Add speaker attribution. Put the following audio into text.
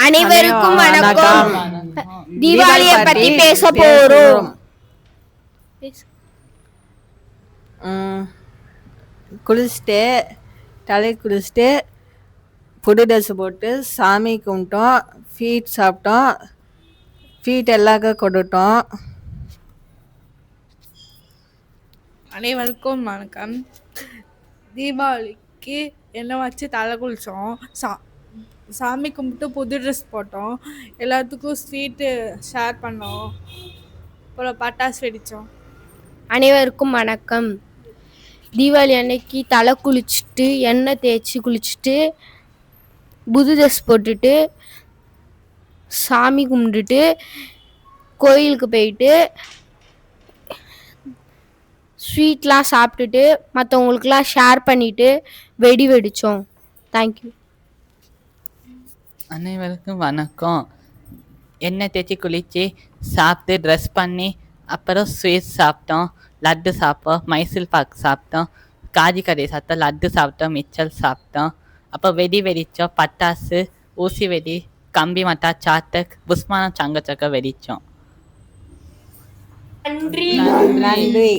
Speaker 1: அனைவருக்கும் வணக்கம்.
Speaker 2: தீபாவளியை
Speaker 1: தீபாவளியை
Speaker 2: பத்தி
Speaker 1: பத்தி
Speaker 2: பேச
Speaker 1: பேச
Speaker 2: போறோம்.
Speaker 3: குளிச்சுட்டு தலை குளிச்சுட்டு புது ட்ரெஸ் போட்டு சாமி கும்பிட்டோம், ஃபீட் சாப்பிட்டோம், ஃபீட் எல்லாருக்கும் கொடுத்தோம்.
Speaker 4: அனைவருக்கும் வணக்கம். தீபாவளிக்கு எண்ணெய் வச்சு தலை குளித்தோம், சாமி கும்பிட்டு புது ட்ரெஸ் போட்டோம், எல்லாத்துக்கும் ஸ்வீட்டு ஷேர் பண்ணோம், அப்புறம் பட்டாசு வெடித்தோம்.
Speaker 1: அனைவருக்கும் வணக்கம். தீபாவளி அன்னைக்கு தலை குளிச்சுட்டு எண்ணெய் தேய்ச்சி குளிச்சுட்டு புது ட்ரெஸ் போட்டுட்டு சாமி கும்பிட்டுட்டு கோயிலுக்கு போயிட்டு ஸ்வீட்லாம் சாப்பிட்டுட்டு மற்றவங்களுக்குலாம் ஷேர் பண்ணிவிட்டு வெடி வெடித்தோம். தேங்க்யூ.
Speaker 2: அனைவருக்கும் வணக்கம். எண்ணெய் தேய்ச்சி குளித்து சாப்பிட்டு ட்ரெஸ் பண்ணி அப்புறம் ஸ்வீட் சாப்பிட்டோம், லட்டு சாப்பிட்டோம், மைசூர் பாக்கு சாப்பிட்டோம், காஜி கறி சாப்பிட்டோம், லட்டு சாப்பிட்டோம், மிச்சல் சாப்பிட்டோம். அப்போ வெடி வெடித்தோம், பட்டாசு, ஊசி வெடி, கம்பி மட்டா, சாத்தக், புஸ்மானம், சங்கச்சக்க வெடித்தோம்.
Speaker 1: நன்றி.
Speaker 3: நன்றி.